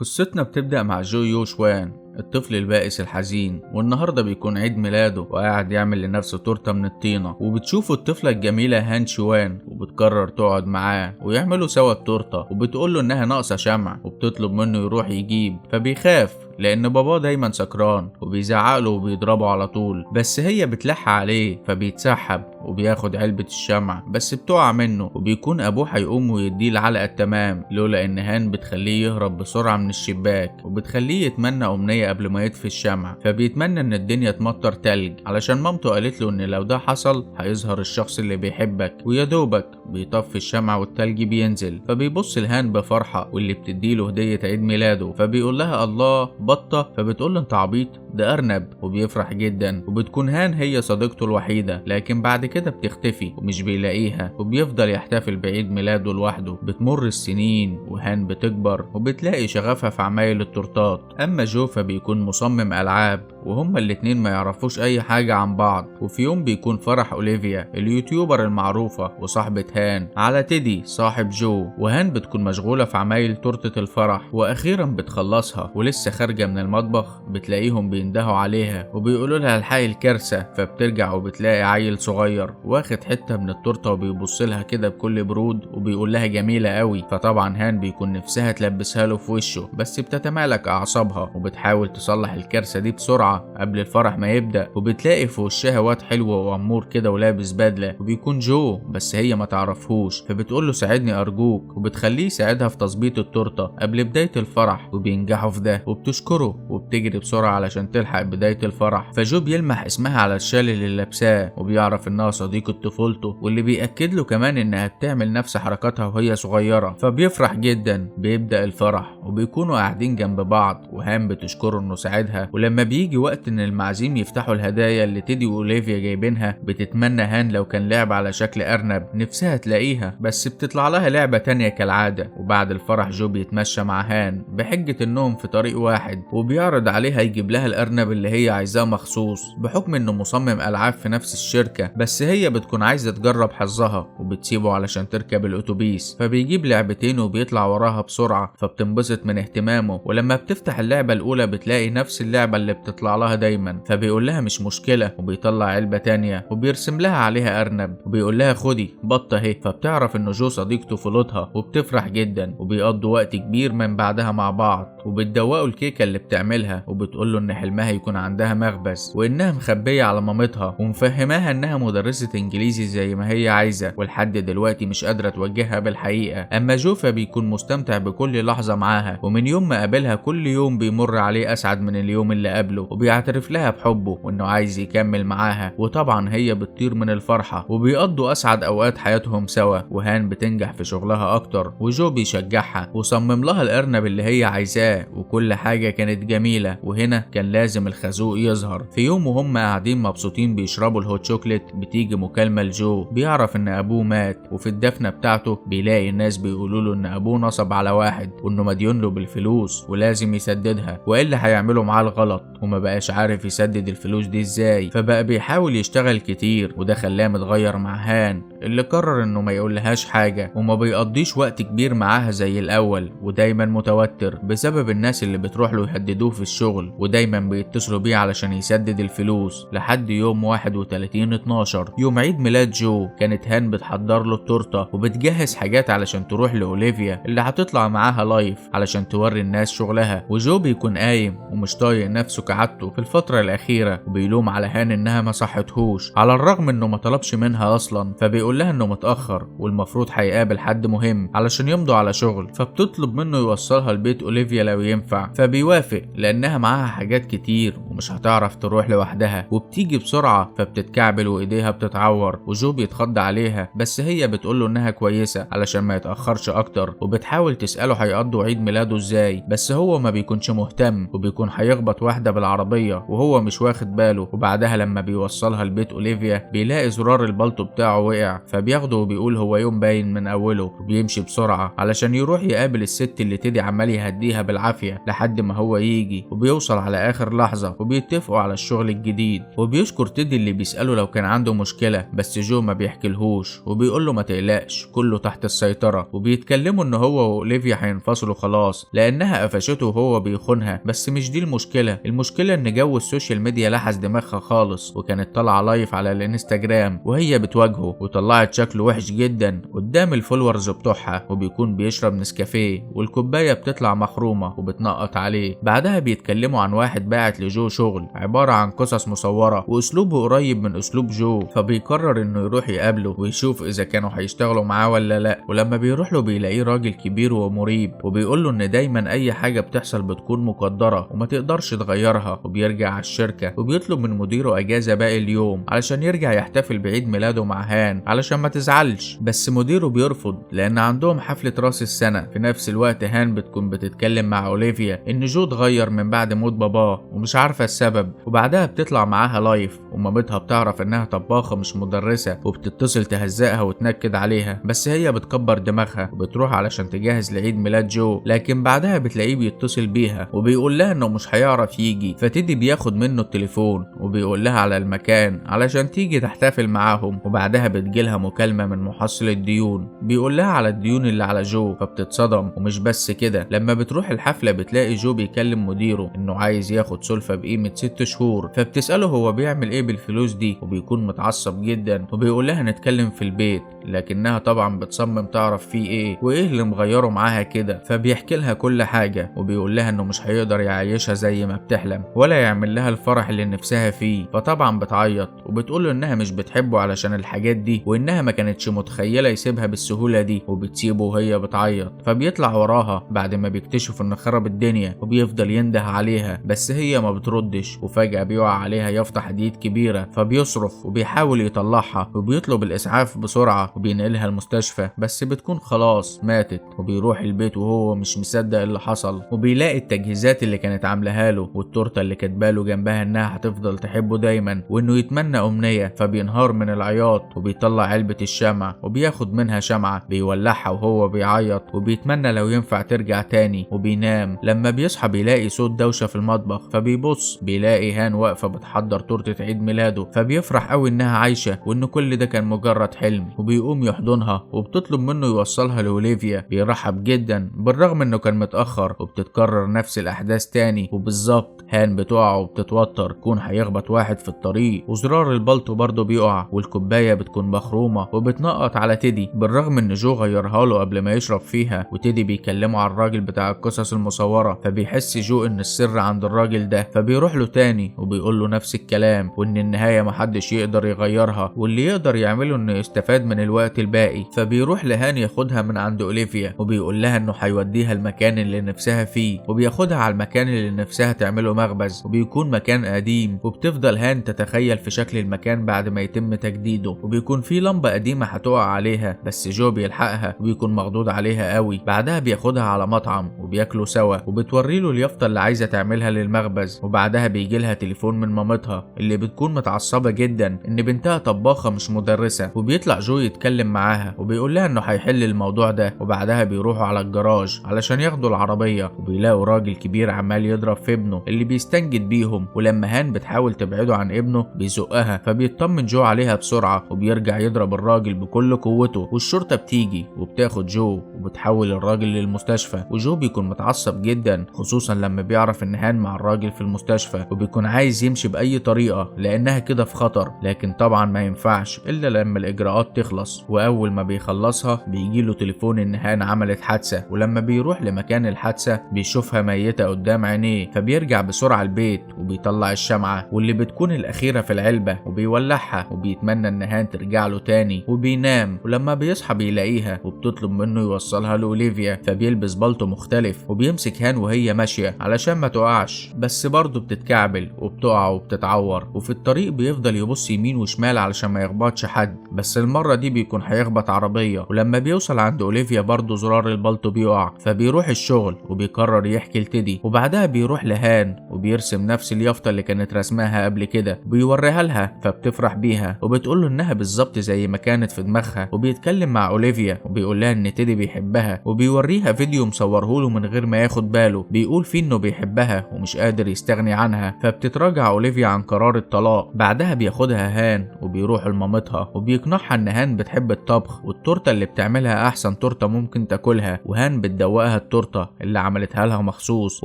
قصتنا بتبدأ مع جو يو شوان، الطفل البائس الحزين، والنهاردة بيكون عيد ميلاده وقاعد يعمل لنفسه تورتة من الطينة، وبتشوفه الطفلة الجميلة هان شوان وبتقرر تقعد معاه ويعملوا سوا التورتة، وبتقوله إنها ناقصة شمع وبتطلب منه يروح يجيب، فبيخاف لأن باباه دايما سكران وبيزعقله وبيضربه على طول، بس هي بتلح عليه فبيتسحب وبياخد علبة الشمع بس بتقع منه، وبيكون أبوه هيقوم ويديه العلقة التمام لولا إن هان بتخليه يهرب بسرعة من الشباك وبتخليه يتمنى أمنية قبل ما يطفي الشمع، فبيتمنى إن الدنيا تمطر تلج علشان مامته قالت له إن لو ده حصل هيظهر الشخص اللي بيحبك، ويا دوبك بيطفي الشمع والتلج بينزل، فبيبص لهان بفرحة واللي بتديله هدية عيد ميلاده، فبيقول لها الله بطة، فبتقول له انت عبيط ده أرنب، وبيفرح جدا، وبتكون هان هي صديقته الوحيدة، لكن بعد كده بتختفي ومش بيلاقيها وبيفضل يحتفل بعيد ميلاده لوحده. بتمر السنين وهان بتكبر وبتلاقي شغفها في عمايل التورتات، أما جو فبيكون مصمم ألعاب وهما الاتنين ما يعرفوش أي حاجة عن بعض. وفي يوم بيكون فرح أوليفيا اليوتيوبر المعروفة وصاحبة هان على تيدي صاحب جو، وهان بتكون مشغولة في عمايل تورتة الفرح وأخيرا بتخلصها، ولسه خارجة من المطبخ بتلاقيهم بيندهوا عليها وبيقولوا لها الحقي الكارثة، فبترجع وبتلاقي عيل صغير واخد حتة من التورتة وبيبص لها كده بكل برود وبيقول لها جميلة قوي، فطبعا هان بيكون نفسها تلبسها له في وشه بس بتتمالك أعصابها وبتحاول تصلح الكارثة دي بسرعة قبل الفرح ما يبدأ، وبتلاقي في وشها واد حلو وأمور كده ولابس بدلة وبيكون جو بس هي ما تعرفهوش، فبتقول له ساعدني أرجوك وبتخليه يساعدها في تظبيط التورتة قبل بداية الفرح، وبينجحوا في ده وبتشكره وبتجري بسرعة علشان تلحق بداية الفرح، فجو بيلمح اسمها على الشال اللي لابساه وبيعرف انها صديقة طفولته واللي بيأكد له كمان انها بتعمل نفس حركاتها وهي صغيرة، فبيفرح جدا. بيبدأ الفرح وبيكونوا قاعدين جنب بعض وهام بتشكره انه ساعدها، ولما بيجي وقت ان المعازيم يفتحوا الهدايا اللي تيدي واوليفيا جايبينها بتتمنى هان لو كان لعبة على شكل ارنب نفسها تلاقيها، بس بتطلع لها لعبة تانية كالعادة. وبعد الفرح جو بيتمشى مع هان بحجة انهم في طريق واحد وبيعرض عليها يجيب لها الارنب اللي هي عايزاه مخصوص بحكم انه مصمم العاب في نفس الشركة، بس هي بتكون عايزة تجرب حظها وبتسيبه علشان تركب الاتوبيس، فبيجيب لعبتين وبيطلع وراها بسرعة فبتنبسط من اهتمامه، ولما بتفتح اللعبة الاولى بتلاقي نفس اللعبة اللي بتطلع لها دايما، فبيقول لها مش مشكلة وبيطلع علبة تانية وبيرسم لها عليها ارنب وبيقول لها خدي بطة اهي، فبتعرف انه جو صديق طفولتها وبتفرح جدا، وبيقضوا وقت كبير من بعدها مع بعض وبتدوقوا الكيكة اللي بتعملها وبتقول له ان حلمها يكون عندها مخبز وانها مخبية على مامتها ومفهماها انها مدرسة انجليزي زي ما هي عايزة، ولحد دلوقتي مش قادرة توجهها بالحقيقة. اما جوفا بيكون مستمتع بكل لحظة معاها، ومن يوم ما قابلها كل يوم بيمر عليه اسعد من اليوم اللي قبله، وبيعترف لها بحبه وانه عايز يكمل معاها، وطبعا هي بتطير من الفرحة وبيقضوا اسعد اوقات حياتهم سوا. وهان بتنجح في شغلها اكتر وجو بيشجعها وصمم لها الارنب اللي هي عايزاه وكل حاجة كانت جميلة، وهنا كان لازم الخازوق يظهر. في يوم وهم قاعدين مبسوطين بيشربوا الهوت شوكليت بتيجي مكالمة لجو، بيعرف ان ابوه مات، وفي الدفنة بتاعته بيلاقي الناس بيقولوا له ان ابوه نصب على واحد وانه مديون له بالفلوس ولازم يسددها والا هيعملوا معاه الغلط، وما بقاش عارف يسدد الفلوس دي ازاي، فبقى بيحاول يشتغل كتير وده خلاه متغير مع هان اللي قرر انه ما يقولهاش حاجة وما بيقضيش وقت كبير معاها زي الاول، ودايما متوتر بسبب الناس اللي بتروح له يهددوه في الشغل ودايما بيتصلوا بيه علشان يسدد الفلوس، لحد يوم 31/12 يوم عيد ميلاد جو كانت هان بتحضر له التورته وبتجهز حاجات علشان تروح لاوليفيا اللي هتطلع معاها لايف علشان توري الناس شغلها، وجو بيكون قايم ومش طايق نفسه كعادته في الفتره الاخيره وبيلوم على هان انها ما صحتهوش على الرغم انه ما طلبش منها اصلا، فبيقول لها انه متاخر والمفروض هيقابل حد مهم علشان يمضوا على شغل، فبتطلب منه يوصلها لبيت اوليفيا لو ينفع، فبيوافق لانها معاها حاجات كتير ومش هتعرف تروح لوحدها، وبتيجي بسرعه فبتتكعبل وايديها بتتعور وجو بيتخض عليها، بس هي بتقوله انها كويسه علشان ما يتاخرش اكتر، وبتحاول تساله هيقضوا عيد ميلاده ازاي، بس هو ما بيكونش مهتم وبيكون هيخبط واحده بالعربية وهو مش واخد باله. وبعدها لما بيوصلها لبيت اوليفيا بيلاقي زرار البلطو بتاعه وقع، فبياخده وبيقول هو يوم باين من اوله، وبيمشي بسرعة علشان يروح يقابل الست اللي تيدي عمال يهديها بالعافية لحد ما هو يجي. وبيوصل على اخر لحظة وبيتفقوا على الشغل الجديد، وبيشكر تيدي اللي بيسأله لو كان عنده مشكلة، بس جو ما بيحكيلهوش وبيقول له ما تقلقش كله تحت السيطرة. وبيتكلموا ان هو واوليفيا هينفصلوا خلاص لانها قفشته وهو بيخونها، بس مش دي المشكلة ان جو السوشيال ميديا لحس دماغها خالص، وكانت طالعة لايف على الانستجرام وهي بتواجهه، وطلعت شكله وحش جدا قدام الفولورز بتوعها، وبيكون بيشرب نسكافيه والكوباية بتطلع مخرومة وبتنقط عليه. بعدها بيتكلموا عن واحد باعت لجو شغل عبارة عن قصص مصورة واسلوبه قريب من اسلوب جو، فبيقرر انه يروح يقابله ويشوف اذا كانوا هيشتغلوا معاه ولا لا. ولما بيروح له بيلاقيه راجل كبير ومريب، وبيقول له ان دايما اي حاجة بتحصل بتكون مقدرة وما تقدرش تغيرها. وبيرجع على الشركة وبيطلب من مديره اجازة باقي اليوم علشان يرجع يحتفل بعيد ميلاده مع هان علشان ما تزعلش، بس مديره بيرفض لان عندهم حفلة راس السنة. في نفس الوقت هان بتكون بتتكلم مع اوليفيا ان جو اتغير من بعد موت باباه ومش عارفة السبب. وبعدها بتطلع معاها لايف، ومامتها بتعرف انها طباخة مش مدرسة وبتتصل تهزقها وتنكد عليها، بس هي بتكبر دماغها وبتروح علشان تجهز لعيد ميلاد جو. لكن بعدها بتلاقيه بيتصل بيها وبيقول لها انه مش هيعرف يجي، فتيدي بياخد منه التليفون وبيقول لها على المكان علشان تيجي تحتفل معاهم. وبعدها بتجيلها مكالمة من محصل الديون بيقول لها على الديون اللي على جو، فبتتصدم. ومش بس كده، لما بتروح الحفلة بتلاقي جو بيكلم مديره انه عايز ياخد سلفة بقيمة 6 شهور، فبتسأله هو بيعمل ايه بالفلوس دي، وبيكون متعصب جدا وبيقول لها نتكلم في البيت، لكنها طبعا بتصمم تعرف فيه ايه وايه اللي مغيره معاها كده. فبيحكي لها كل حاجة وبيقول لها انه مش هيقدر يعيشها زي ما بتحلم ولا يعمل لها الفرح اللي نفسها فيه. فطبعا بتعيط وبتقول له انها مش بتحبه علشان الحاجات دي، وانها ما كانتش متخيلة يسيبها بالسهولة دي، وبتسيبه وهي بتعيط. فبيطلع وراها بعد ما بيكتشف انه خرب الدنيا، وبيفضل ينده عليها بس هي ما بتردش. وفجأة بيقع عليها يافطة حديد كبيرة، فبيصرخ وبيحاول يطلعها وبيطلب الاسعاف بسرعة وبينقلها المستشفى، بس بتكون خلاص ماتت. وبيروح البيت وهو مش مصدق اللي حصل، وبيلاقي التجهيزات اللي كانت عاملاها له والتورته اللي كاتباله جنبها انها هتفضل تحبه دايما وانه يتمنى امنيه. فبينهار من العياط وبيطلع علبه الشمع وبياخد منها شمعه بيولعها وهو بيعيط وبيتمنى لو ينفع ترجع تاني. وبينام. لما بيصحى بيلاقي صوت دوشه في المطبخ، فبيبص بيلاقي هان واقفه بتحضر تورته عيد ميلاده، فبيفرح قوي انها عايشه وان كل ده كان مجرد حلم. وبيقوم يحضنها وبتطلب منه يوصلها لاوليفيا. بيرحب جدا بالرغم انه كان متاخر، وبتتكرر نفس الاحداث تاني. وبالظبط هان بتقع وبتتوتر كون هيخبط واحد في الطريق، وزرار البلطو برضه بيقع، والكوبايه بتكون مخرومه وبتنقط على تيدي بالرغم ان جو غيرها له قبل ما يشرب فيها. وتيدي بيكلموا على الراجل بتاع القصص المصوره، فبيحس جو ان السر عند الراجل ده، فبيروح له تاني وبيقول له نفس الكلام، وان النهايه محدش يقدر يغيرها، واللي يقدر يعمله انه يستفاد من الوقت الباقي. فبيروح لهان ياخدها من عند اوليفيا وبيقول لها انه هيوديها المكان اللي نفسها فيه، وبياخدها على المكان اللي نفسها تعمله مخبز، وبيكون مكان قديم. وبتفضل هان تتخيل في شكل المكان بعد ما يتم تجديده، وبيكون في لمبة قديمة هتقع عليها، بس جو بيلحقها وبيكون مخضوض عليها قوي. بعدها بياخدها على مطعم وبياكلوا سوا، وبتوري له اليافطة اللي عايزة تعملها للمخبز. وبعدها بيجي لها تليفون من مامتها اللي بتكون متعصبة جدا ان بنتها طباخة مش مدرسة، وبيطلع جو يتكلم معاها وبيقول لها انه هيحل الموضوع ده. وبعدها بيروحوا على الجراج علشان ياخدوا العربية، وبيلاقوا راجل كبير عمال يضرب في ابنه اللي بيستنجد بيهم. ولما هان بتحاول تبعده عن ابنه بيزقها، فبيطمن جو عليها بسرعة وبيرجع يضرب الراجل بكل قوته. والشرطة بتيجي وبتاخد جو وبتحول الراجل للمستشفى، وجو بيكون متعصب جدا خصوصا لما بيعرف ان هان مع الراجل في المستشفى، وبيكون عايز يمشي بأي طريقة لأنها كده في خطر، لكن طبعا ما ينفعش إلا لما الإجراءات تخلص. وأول ما بيخلصها بيجيله تليفون إن هان عملت حادثة، ولما بيروح لمكان الحادثة بيشوفها ميتة قدام عينيه، فبيرجع بسرعة البيت وبيطلع الشمعة واللي بتكون الأخيرة في العلبة وبيولعها، وبيتمنى إن هان ترجع له تاني. وبينام. ولما بيصحى بيلاقيها وبتطلب منه يوصلها لأوليفيا، فبيلبس بالطو مختلف وبيمسك هان وهي ماشية علشان ما تقعش، بس برضه بتتكعبل وبتقع وبتتعور. وفي الطريق بيفضل يبص يمين وشمال علشان ما يخبطش حد، بس المرة دي بيكون هيخبط عربية. ولما بيوصل عند أوليفيا برضه زرار البلطو بيقع، فبيروح الشغل وبيقرر يحكي لتيدي. وبعدها بيروح لهان وبيرسم نفس اليافطة اللي كانت رسماها قبل كده وبيوريها لها، فبتفرح بيها وبتقول له انها بالظبط زي ما كانت في دماغها. وبيتكلم مع أوليفيا وبيقول لها ان تيدي بيحبها، وبيوريها فيديو مصورهوله من غير ما ياخد باله بيقول فيه انه بيحبها ومش قادر يستغني عنها. فبتتراجع أوليفيا عن قرار الطلاق. بعدها بياخدها هان وبيروح لمامتها وبيقنعها ان هان بتحب الطبخ والتورته اللي بتعملها احسن تورته ممكن تاكلها، وهان بتدوقها التورته اللي عملتها لها مخصوص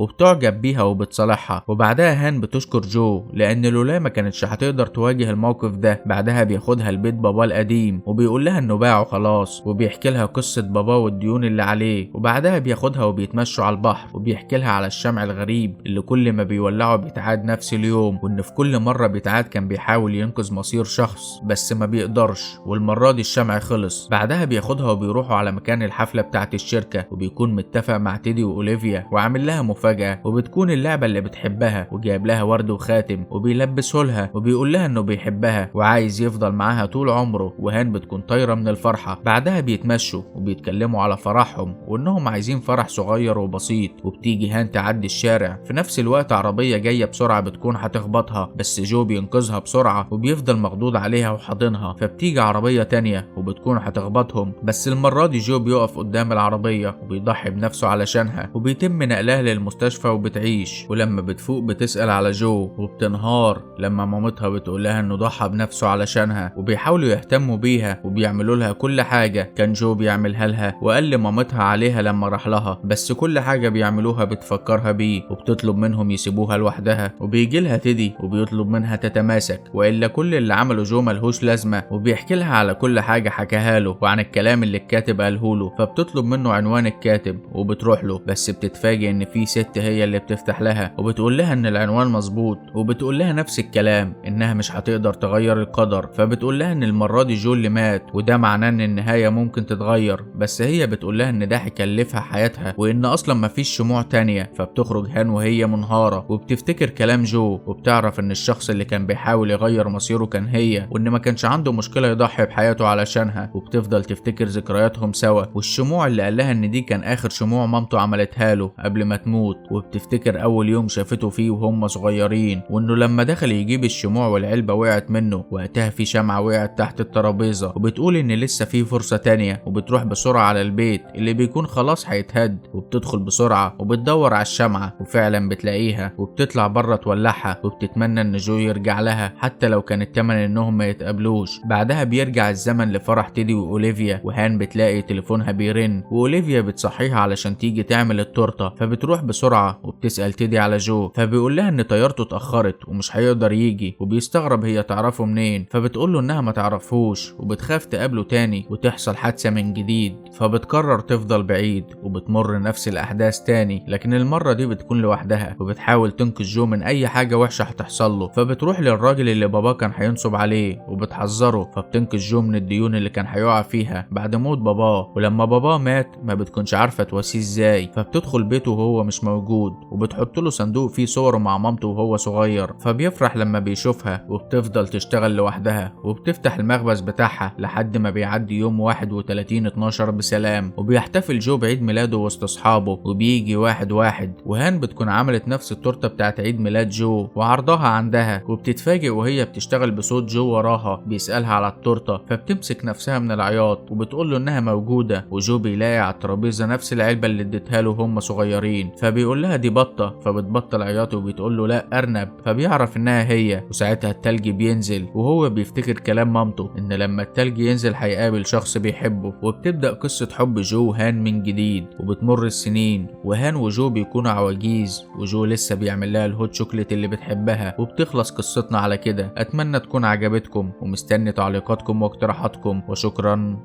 وبتعجب بيها وبتصالحها. وبعدها هان بتشكر جو لان لولا ما كانتش هتقدر تواجه الموقف ده. بعدها بياخدها البيت بابا القديم وبيقول لها انه باعه خلاص، وبيحكي لها قصه بابا والديون اللي عليه. وبعدها بياخدها وبيتمشوا على البحر وبيحكي لها على الشمع الغريب اللي كل ما بيولعه بيتعاد نفس اليوم، وان في كل مره بيتعاد كان بيحاول ينقذ مصير شخص بس ما بيقدرش، والمره دي الشمع خلص. بعدها بياخدها وبيروحوا على مكان الحفله بتاعت الشركه، وبيكون متفق مع تيدي واوليفيا وعامل لها مفاجاه، وبتكون اللعبه اللي بتحبها وجايب لها ورد وخاتم وبيلبسه لها وبيقول لها انه بيحبها وعايز يفضل معاها طول عمره. وهان بتكون طايره من الفرحه. بعدها بيتمشوا وبيتكلموا على فرحهم وانهم عايزين فرح صغير وبسيط. وبتيجي هان تعدي الشارع، في نفس الوقت عربيه جايه بسرعه بتكون هتخبطها، بس جو بينقذها بسرعه وبيفضل مخضوض عليها وحاضنها. فبتيجي عربيه تانية وبتكون هتخبطهم، بس المره دي جو بيقف قدام العربيه وبيضحي بنفسه علشانها وبيتم نقلها للمستشفى وبتعيش. ولما بتفوق بتسأل على جو وبتنهار لما مامتها بتقول لها انه ضحى بنفسه علشانها، وبيحاولوا يهتموا بيها وبيعملوا لها كل حاجه كان جو بيعملها لها وقال لمامتها عليها لما راح لها، بس كل حاجه بيعملوها بتفكرها بيه وبتطلب منهم يسيبوها لوحدها. وبيجي لها تيدي وبيطلب منها تتماسك والا كل اللي عمله جو ملهوش لازمه، وبيحكي لها على كل حاجه حكاها له وعن الكلام اللي الكاتب قاله له. فبتطلب منه عنوان الكاتب وبتروح له، بس بتتفاجئ ان في ست هي اللي بتفتح لها وبتقول لها ان العنوان مظبوط، وبتقول لها نفس الكلام انها مش هتقدر تغير القدر. فبتقول لها ان المره دي جو اللي مات وده معناه ان النهايه ممكن تتغير، بس هي بتقول لها ان ده هيكلفها حياتها وان اصلا مفيش شموع تانية. فبتخرج هان وهي منهاره وبتفتكر كلام جو وبتعرف ان الشخص اللي كان بيحاول يغير مصيره كان هي، وان ما كانش عنده مشكله يضحي بحياته علشانها. وبتفضل تفتكر ذكرياتهم سوا والشموع اللي قال لها ان دي كان اخر شموع مامته عملتها له قبل ما تموت. وبتفتكر اول يوم شافته فيه وهم صغيرين، وانه لما دخل يجيب الشموع والعلبه وقعت منه، وقتها في شمعه وقعت تحت الترابيزه. وبتقول ان لسه في فرصه تانية وبتروح بسرعه على البيت اللي بيكون خلاص هيتهد، وبتدخل بسرعه وبتدور على الشمعه وفعلا بتلاقيها وبتطلع بره تولعها، وبتتمنى ان جو يرجع لها حتى لو كان التمن انهم ما يتقابلوش. بعدها بيرجع الزمن لفرح تيدي واوليفيا، وهان بتلاقي تليفونها بيرن واوليفيا بتصحيها علشان تيجي تعمل التورته. فبتروح بسرعه وبتسال تيدي على جو، فبيقول لها ان طيارته اتاخرت ومش هيقدر يجي، وبيستغرب هي تعرفه منين. فبتقول له انها ما تعرفوش وبتخاف تقابله تاني وتحصل حادثه من جديد. فبتقرر تفضل بعيد وبتمر نفس الاحداث تاني، لكن المره دي بتكون لوحدها وبتحاول تنقذ جو من اي حاجه وحشه هتحصل له. فبتروح للراجل اللي باباه كان هينصب عليه وبتحذره، فبتنقذ جو من الديون اللي كان هيقع فيها بعد موت باباه. ولما باباه مات ما بتكونش عارفه تواسيه ازاي، فبتدخل بيته وهو مش موجود وبتحط له صندوق فيه صوره مع مامته وهو صغير. فبيفرح لما بيشوفها وبتفضل تشتغل لوحدها وبتفتح المخبز بتاعها لحد ما بيعدي يوم 31/12 بسلام، وبيحتفل جو بعيد ميلاده وسط اصحابه وبيجي واحد واحد. وهان بتكون عملت نفس التورته بتاعت عيد ميلاد جو وعرضها عندها، وبتتفاجئ وهي بتشتغل بصوت جو وراها بيسألها على التورته. فبتمسك نفسها من العياط وبتقول له انها موجوده، وجو بيلاقي على الترابيزه نفس العلبه اللي اديتها له هم صغيرين. فبيقول لها دي بطه، فبتبطل عياط وبتقول له لا ارنب. فبيعرف انها هي، وساعتها التلج بينزل وهو بيفتكر كلام مامته ان لما التلج ينزل هيقابل شخص بيحبه. وبتبدأ قصه حب جو وهان من جديد، وبتمر السنين وهان وجو بيكونوا عواجيز وجو لسه بيعمل لها الهوت شوكليت اللي بتحبها. وبتخلص قصتنا على كده. اتمنى تكون عجبتكم ومستني تعليقاتكم واقتراحاتكم، وشكرا.